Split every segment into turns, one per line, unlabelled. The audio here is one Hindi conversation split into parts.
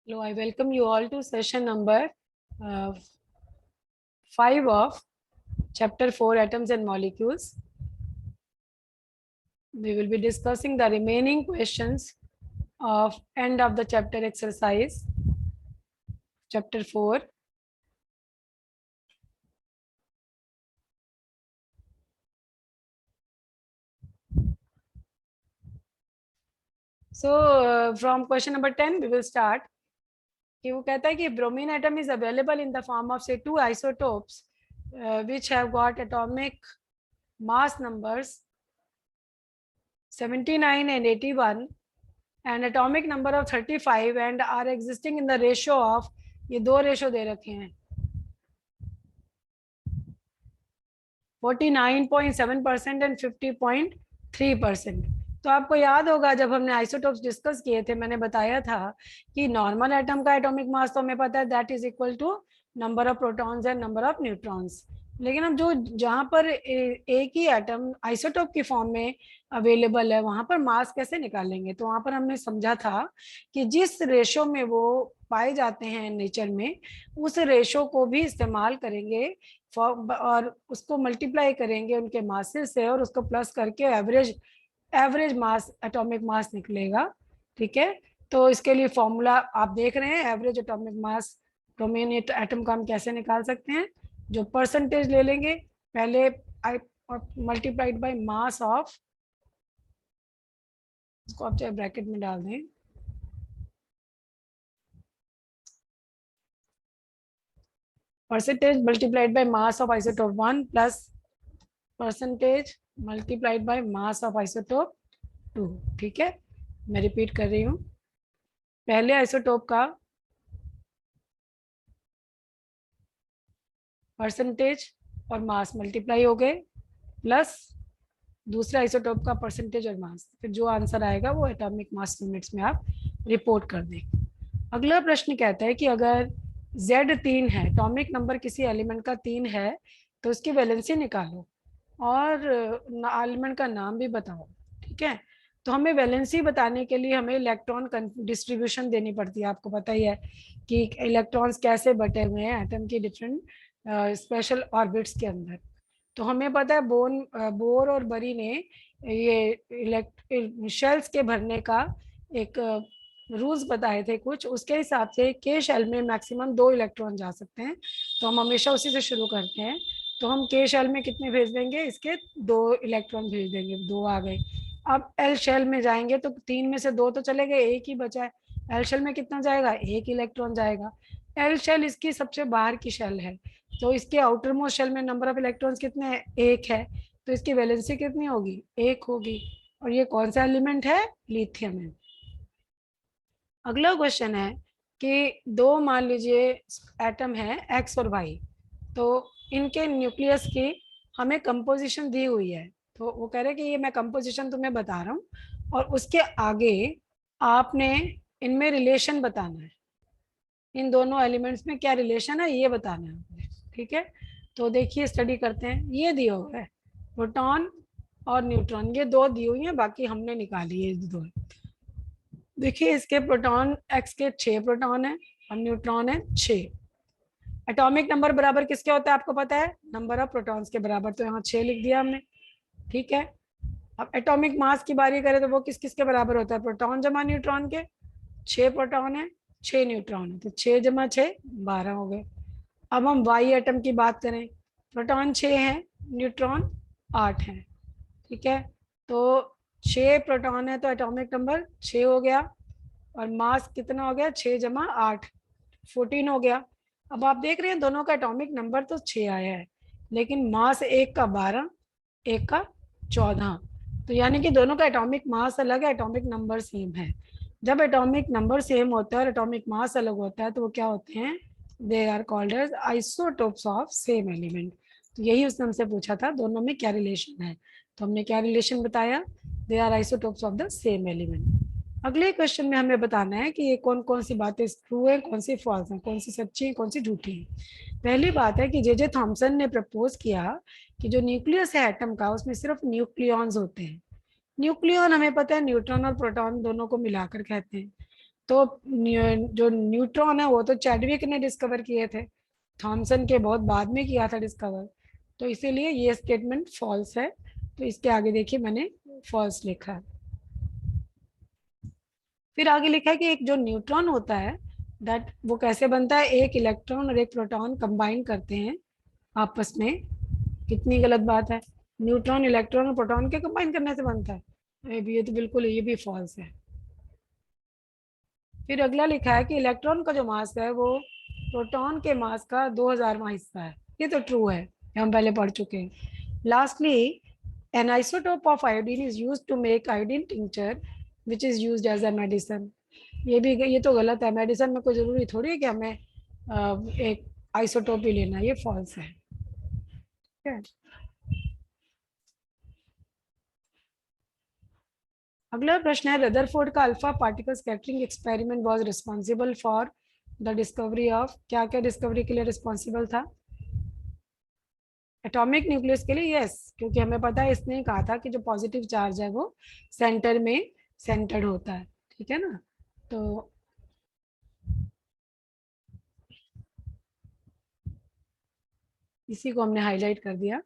Hello, I welcome you all to session number 5 of chapter 4 Atoms and Molecules. We will be discussing the remaining questions of end of the chapter exercise, chapter 4. So from question number 10 we will start. कि वो कहता है कि bromine atom is available in the form of say two isotopes which have got atomic mass numbers 79 and 81 and atomic number of 35 and are existing in the ratio of, ये दो रेशो दे रखे हैं 49.7% and 50.3%. तो आपको याद होगा जब हमने आइसोटोप्स डिस्कस किए थे मैंने बताया था कि नॉर्मल एटम का एटॉमिक मास तो हमें पता है that is equal to number of protons and number of neutrons. लेकिन अब जो जहाँ पर एक ही एटम आइसोटोप की फॉर्म में अवेलेबल है वहां पर मास कैसे निकालेंगे. तो वहां पर हमने समझा था कि जिस रेशो में वो पाए जाते हैं नेचर में उस रेशो को भी इस्तेमाल करेंगे और उसको मल्टीप्लाई करेंगे उनके मासेस से और उसको प्लस करके एवरेज मास एटॉमिक मास निकलेगा. ठीक है, तो इसके लिए फॉर्मूला आप देख रहे हैं. Average atomic mass bromine atom का हम कैसे निकाल सकते हैं. जो परसेंटेज ले लेंगे पहले मल्टीप्लाइड बाय मास ऑफ, इसको आप चाहे ब्रैकेट में डाल दें, percentage multiplied by mass of isotope 1 plus percentage multiplied by mass of isotope 2. ठीक है, मैं रिपीट कर रही हूँ. पहले आइसोटोप का परसेंटेज और मास मल्टीप्लाई हो गए प्लस दूसरे आइसोटोप का परसेंटेज और मास, फिर जो आंसर आएगा वो एटॉमिक मास यूनिट्स में आप रिपोर्ट कर दें. अगला प्रश्न कहता है कि अगर Z 3 है, एटॉमिक नंबर किसी एलिमेंट का 3 है तो उसकी वैलेंसी निकालो और एलिमेंट का नाम भी बताओ. ठीक है, तो हमें वैलेंसी बताने के लिए हमें इलेक्ट्रॉन डिस्ट्रीब्यूशन देनी पड़ती है. आपको पता ही है कि इलेक्ट्रॉन्स कैसे बटे हुए हैं एटम के डिफरेंट स्पेशल ऑर्बिट्स के अंदर. तो हमें पता है बोर और बरी ने ये शेल्स के भरने का एक रूल्स बताए थे कुछ. उसके हिसाब से के शेल में मैक्सिमम 2 इलेक्ट्रॉन जा सकते हैं. तो हम हमेशा उसी से शुरू करते हैं. तो हम के शेल में कितने भेज देंगे, इसके 2 इलेक्ट्रॉन भेज देंगे, 2 आ गए. अब एल शेल में जाएंगे तो 3 में से 2 तो चले गए, 1 ही बचा है. एल शेल में कितना जाएगा, 1 इलेक्ट्रॉन जाएगा. एल शेल इसकी सबसे बाहर की शेल है तो इसके आउटर मोस्ट शेल में नंबर ऑफ इलेक्ट्रॉन्स कितने हैं, 1 है. तो इसकी वैलेंसी कितनी होगी, 1 होगी. और ये कौन सा एलिमेंट है, लिथियम है. अगला क्वेश्चन है कि दो मान लीजिए एटम है एक्स और वाई, तो इनके न्यूक्लियस की हमें कंपोजिशन दी हुई है. तो वो कह रहे हैं कि ये मैं कंपोजिशन तुम्हें बता रहा हूँ और उसके आगे आपने इनमें रिलेशन बताना है. इन दोनों एलिमेंट्स में क्या रिलेशन है ये बताना है आपने. ठीक है, तो देखिए स्टडी करते हैं. ये दिया हुआ है प्रोटॉन और न्यूट्रॉन, ये 2 दी हुई हैं, बाकी हमने निकाली है 2. देखिए इसके प्रोटॉन एक्स के 6 प्रोटॉन है और न्यूट्रॉन है 6. एटॉमिक नंबर बराबर किसके होता है आपको पता है, नंबर ऑफ प्रोटॉन्स के बराबर. तो यहाँ 6 लिख दिया हमने. ठीक है, अब एटॉमिक मास की बारी करें तो वो किस किस के बराबर होता है, प्रोटॉन जमा न्यूट्रॉन के. 6 प्रोटॉन है 6 न्यूट्रॉन है तो 6 जमा 6 12 हो गए. अब हम वाई एटम की बात करें, प्रोटॉन 6 है न्यूट्रॉन 8 है. ठीक है, तो 6 प्रोटॉन है तो एटॉमिक नंबर 6 हो गया और मास कितना हो गया, 6 जमा 8 14 हो गया. अब आप देख रहे हैं दोनों का एटॉमिक नंबर तो 6 आया है लेकिन मास एक का 12 एक का 14. तो यानी कि दोनों का एटॉमिक मास अलग है, एटॉमिक नंबर सेम है. जब एटॉमिक नंबर सेम होता है और एटॉमिक मास अलग होता है तो वो क्या होते हैं, they are called as isotopes of same element. तो यही उसने हमसे पूछा था दोनों में क्या रिलेशन है. तो हमने क्या रिलेशन बताया, they are isotopes of the same element. अगले क्वेश्चन में हमें बताना है कि ये कौन कौन सी बातें ट्रू है, कौन सी फॉल्स है, कौन सी सच्ची है, कौन सी झूठी है. पहली बात है कि जे थॉमसन ने प्रपोज किया कि जो न्यूक्लियस है एटम का उसमें सिर्फ न्यूक्लियॉन्स होते हैं. न्यूक्लियॉन हमें पता है न्यूट्रॉन और प्रोटॉन दोनों को मिलाकर कहते हैं. तो जो न्यूट्रॉन है वो तो चैडविक ने डिस्कवर किए थे, थॉमसन के बहुत बाद में किया था डिस्कवर, तो इसीलिए ये स्टेटमेंट फॉल्स है। तो इसके आगे देखिए मैंने फॉल्स लिखा है। फिर आगे लिखा है कि एक जो न्यूट्रॉन होता है दैट वो कैसे बनता है, एक इलेक्ट्रॉन और एक प्रोटॉन कंबाइन करते हैं आपस में। कितनी गलत बात है, न्यूट्रॉन इलेक्ट्रॉन और प्रोटॉन के कंबाइन करने से बनता है, ये तो बिल्कुल ये भी फॉल्स है। फिर अगला लिखा है कि इलेक्ट्रॉन का जो मास है वो प्रोटॉन के मास का 2000वां हिस्सा है, ये तो ट्रू है, हम पहले पढ़ चुके हैं। Lastly an isotope of iodine is used to make iodine tincture which is used as a medicine. ये तो गलत है, मेडिसिन में कोई जरूरी थोड़ी है कि हमें एक आइसोटोप ही लेना, ये फॉल्स है। ठीक है, अगला प्रश्न है रदरफोर्ड का alpha particle scattering experiment was responsible for the discovery of, क्या क्या डिस्कवरी के लिए रिस्पांसिबल था? एटॉमिक न्यूक्लियस के लिए, यस, क्योंकि हमें पता है इसने कहा था कि जो पॉजिटिव चार्ज है वो सेंटर में सेंटर्ड होता है, ठीक है ना। तो इसी को हमने हाईलाइट कर दिया।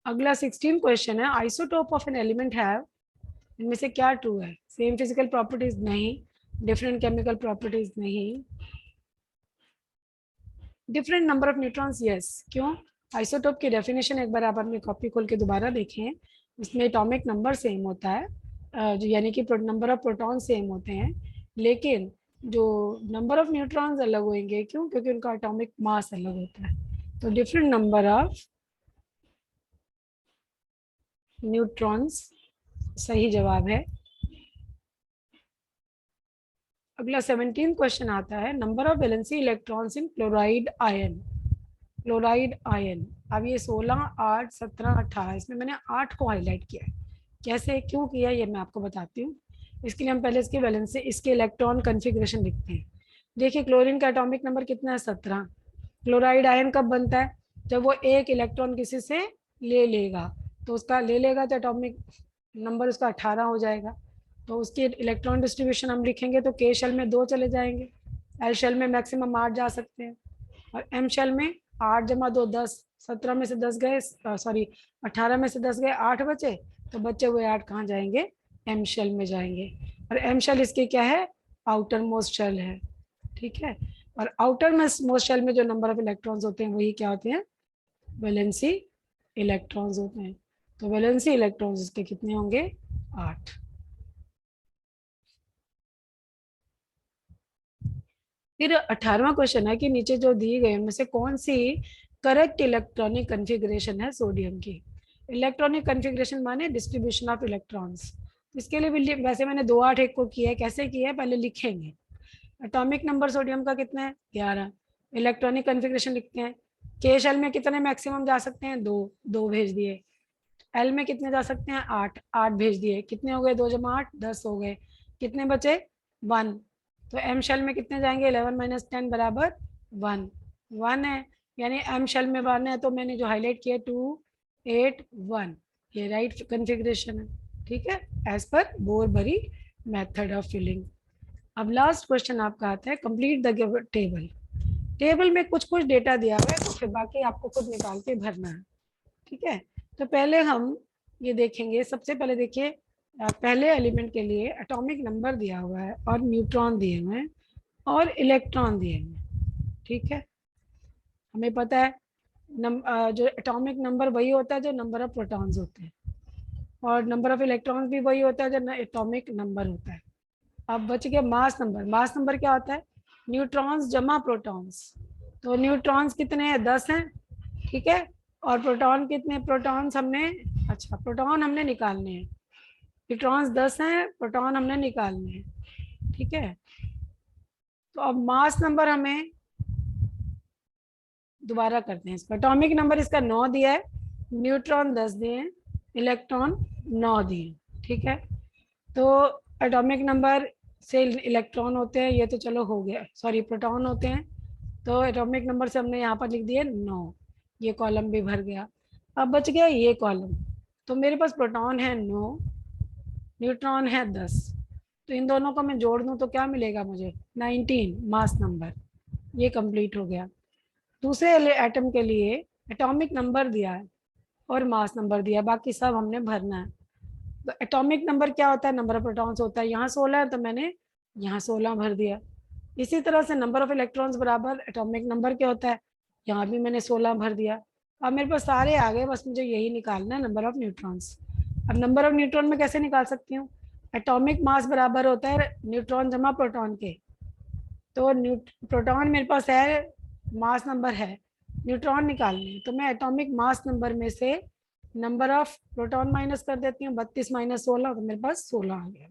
अगला 16 क्वेश्चन है isotope of an element have, इनमें से क्या ट्रू है? सेम फिजिकल प्रॉपर्टीज नहीं, डिफरेंट केमिकल प्रॉपर्टीज नहीं, different number of neutrons yes. क्यों? आइसोटोप की डेफिनेशन एक बार आप अपनी कॉपी खोल के दोबारा देखें, उसमें एटॉमिक नंबर सेम होता है, जो यानी कि नंबर ऑफ प्रोटॉन सेम होते हैं, लेकिन जो नंबर ऑफ न्यूट्रॉन्स अलग होंगे। क्यों? क्योंकि उनका एटॉमिक मास अलग होता है। तो डिफरेंट नंबर ऑफ न्यूट्रॉन्स सही जवाब है। अगला 17 क्वेश्चन आता है number of valency electrons in chloride ion. Chloride ion, अब ये 16, 8, 17, 18, इसमें मैंने 8 को हाईलाइट किया है। कैसे क्यों किया ये मैं आपको बताती हूँ। इसके लिए हम पहले इसके वैलेंसी, इसके इलेक्ट्रॉन कन्फिग्रेशन लिखते हैं। देखिए क्लोरीन का एटॉमिक नंबर कितना है? 17। क्लोराइड आयन कब बनता है? जब वो एक इलेक्ट्रॉन किसी से ले लेगा, तो उसका ले लेगा तो एटॉमिक नंबर उसका 18 हो जाएगा। तो उसकी इलेक्ट्रॉन डिस्ट्रीब्यूशन हम लिखेंगे तो के शेल में 2 चले जाएंगे, एल शेल में मैक्सिमम 8 जा सकते हैं, और एम शेल में 8 जमा 2 10, 17 में से 10 गए, सॉरी 18 में से 10 गए, 8 बचे, तो बचे हुए 8 कहाँ जाएंगे? एम शेल में जाएंगे। और एम शेल इसके क्या है? आउटर मोस्ट शेल है, ठीक है। और आउटर मोस्ट शेल में जो नंबर ऑफ इलेक्ट्रॉन्स होते हैं वही क्या होते हैं? वैलेंसी इलेक्ट्रॉन्स होते हैं। तो वैलेंसी इलेक्ट्रॉन्स इसके कितने होंगे? 8। फिर 18वां क्वेश्चन है कि नीचे जो दी गए उनमें से कौन सी करेक्ट इलेक्ट्रॉनिक कन्फिग्रेशन है सोडियम की? इलेक्ट्रॉनिक कन्फिग्रेशन माने डिस्ट्रीब्यूशन ऑफ इलेक्ट्रॉन्स। इसके लिए भी वैसे मैंने 2 8 1 को किया है, कैसे किया है पहले लिखेंगे। एटॉमिक नंबर सोडियम का कितना है? 11। इलेक्ट्रॉनिक कन्फिग्रेशन लिखते हैं। के शेल में कितने मैक्सिमम जा सकते हैं? 2, 2 भेज दिए। एल में कितने जा सकते हैं? 8, 8 भेज दिए। कितने हो गए? 2 जमा 8 10 हो गए। कितने बचे? 1। तो एम शेल में कितने जाएंगे? 11 माइनस 10 बराबर 1, 1 है, यानी एम शेल में 1 है, तो मैंने जो हाईलाइट किया 2 8 1, ये राइट कन्फिग्रेशन है, ठीक है, as per burberry method of filling. अब लास्ट क्वेश्चन आपका आता है कंप्लीट द टेबल। टेबल में कुछ कुछ डेटा दिया हुआ है, तो फिर बाकी आपको खुद निकाल के भरना है, ठीक है। तो पहले हम ये देखेंगे, सबसे पहले देखिए पहले एलिमेंट के लिए एटॉमिक नंबर दिया हुआ है और न्यूट्रॉन दिए हुए हैं और इलेक्ट्रॉन दिए हुए हैं, ठीक है। हमें पता है जो एटॉमिक नंबर वही होता है जो नंबर ऑफ प्रोटॉन्स होते हैं, और नंबर ऑफ इलेक्ट्रॉन्स भी वही होता है जो एटॉमिक नंबर होता है। अब बच गया मास नंबर। मास नंबर क्या होता है? न्यूट्रॉन्स जमा प्रोटॉन्स। तो न्यूट्रॉन्स कितने हैं? 10 हैं, ठीक है। और प्रोटॉन कितने? प्रोटॉन्स हमने, अच्छा प्रोटॉन हमने निकालने हैं। न्यूट्रॉन्स 10 हैं, प्रोटॉन हमने निकालने हैं, ठीक है। तो अब मास नंबर हमें दोबारा करते हैं। इसका एटॉमिक नंबर इसका 9 दिया है, न्यूट्रॉन 10 दिए हैं, इलेक्ट्रॉन 9 दिए, ठीक है। तो एटॉमिक नंबर से इलेक्ट्रॉन होते हैं, ये तो चलो हो गया, सॉरी प्रोटॉन होते हैं, तो एटॉमिक नंबर से हमने यहाँ पर लिख दिया 9, ये कॉलम भी भर गया। अब बच गया ये कॉलम, तो मेरे पास प्रोटॉन है 9, न्यूट्रॉन है 10। तो इन दोनों को मैं जोड़ दूं तो क्या मिलेगा मुझे? 19 मास नंबर। ये कंप्लीट हो गया। दूसरे एटम के लिए एटॉमिक नंबर दिया है और मास नंबर दिया है, बाकी सब हमने भरना है। तो एटॉमिक नंबर क्या होता है? नंबर ऑफ प्रोटॉन्स होता है। यहाँ 16 है तो मैंने यहाँ 16 भर दिया। इसी तरह से नंबर ऑफ इलेक्ट्रॉन्स बराबर एटॉमिक नंबर क्या होता है? यहाँ भी मैंने 16 भर दिया। अब मेरे पास सारे आ गए, बस मुझे यही निकालना है, नंबर ऑफ न्यूट्रॉन्स। अब नंबर ऑफ न्यूट्रॉन में कैसे निकाल सकती हूँ? एटॉमिक मास बराबर होता है न्यूट्रॉन जमा प्रोटॉन के। तो प्रोटॉन मेरे पास है, मास नंबर है, न्यूट्रॉन निकालने तो मैं एटॉमिक मास नंबर में से नंबर ऑफ प्रोटॉन माइनस कर देती हूँ। 32 माइनस 16 तो मेरे पास 16 आ गया।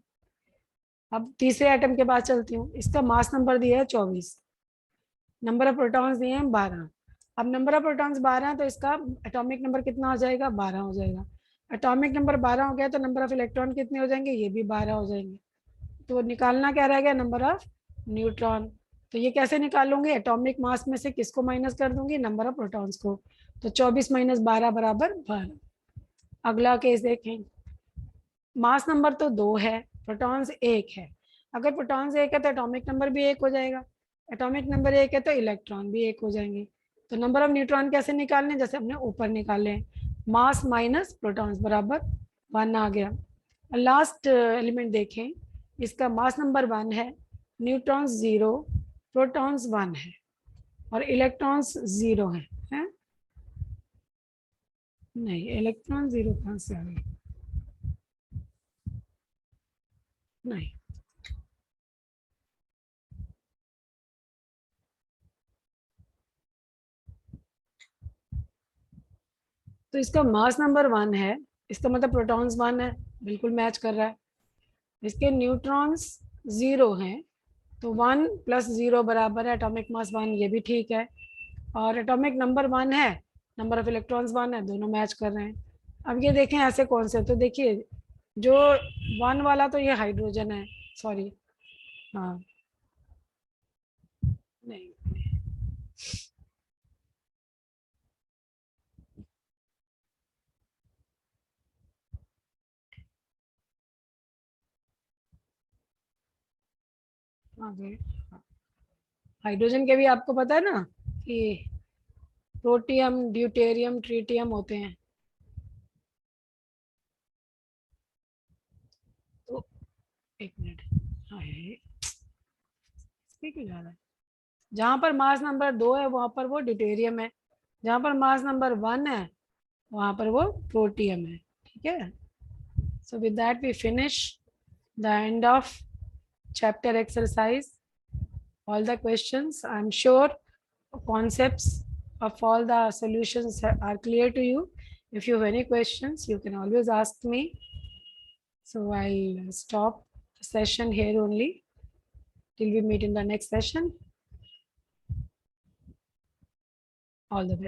अब तीसरे एटम के पास चलती हूँ। इसका मास नंबर दिया है 24, नंबर ऑफ प्रोटॉन्स दिए हैं 12। अब नंबर ऑफ प्रोटॉन्स 12 तो इसका एटॉमिक नंबर कितना हो जाएगा? 12 हो जाएगा। एटॉमिक नंबर 12 हो गया तो नंबर ऑफ इलेक्ट्रॉन कितने हो जाएंगे? ये भी 12 हो जाएंगे। तो निकालना क्या रह गया? Number of neutron. तो ये कैसे निकालूंगी? एटॉमिक मास में से किसको माइनस कर दूंगी? नंबर ऑफ प्रोटॉन्स को। तो 24 माइनस 12 बराबर 12। अगला केस देखें। मास नंबर तो 2 है, प्रोटॉन्स 1 है। अगर प्रोटॉन्स 1 है तो एटॉमिक नंबर भी 1 हो जाएगा। एटॉमिक नंबर 1 है तो इलेक्ट्रॉन भी 1 हो जाएंगे। तो नंबर ऑफ न्यूट्रॉन कैसे निकालने? जैसे हमने ऊपर निकाले, मास माइनस प्रोटॉन्स बराबर 1 आ गया। लास्ट एलिमेंट देखें, इसका मास नंबर 1 है, न्यूट्रॉन्स 0, प्रोटॉन्स 1 है और इलेक्ट्रॉन्स 0 है? नहीं, इलेक्ट्रॉन 0 कहाँ से आ गए? नहीं, तो इसका मास नंबर 1 है, इसका मतलब प्रोटॉन्स 1 है, बिल्कुल मैच कर रहा है। इसके न्यूट्रॉन्स 0 हैं तो 1 प्लस 0 बराबर है एटॉमिक मास 1, ये भी ठीक है। और एटॉमिक नंबर 1 है, नंबर ऑफ इलेक्ट्रॉन्स 1 है, दोनों मैच कर रहे हैं। अब ये देखें ऐसे कौन से, तो देखिए जो 1 वाला तो ये हाइड्रोजन है, सॉरी, हाँ, नहीं, आगे हाइड्रोजन के भी आपको पता है ना कि प्रोटियम, ड्यूटेरियम, ट्रीटियम होते हैं। तो एक मिनट, हाँ क्यों जा रहा है? जहाँ पर मास नंबर 2 है वहाँ पर वो ड्यूटेरियम है, जहाँ पर मास नंबर 1 है वहाँ पर वो प्रोटियम है। ठीक है। So with that we finish the end of chapter exercise. All the questions, I'm sure concepts of all the solutions are clear to you. If you have any questions, you can always ask me. So I'll stop the session here only till we meet in the next session. All the best.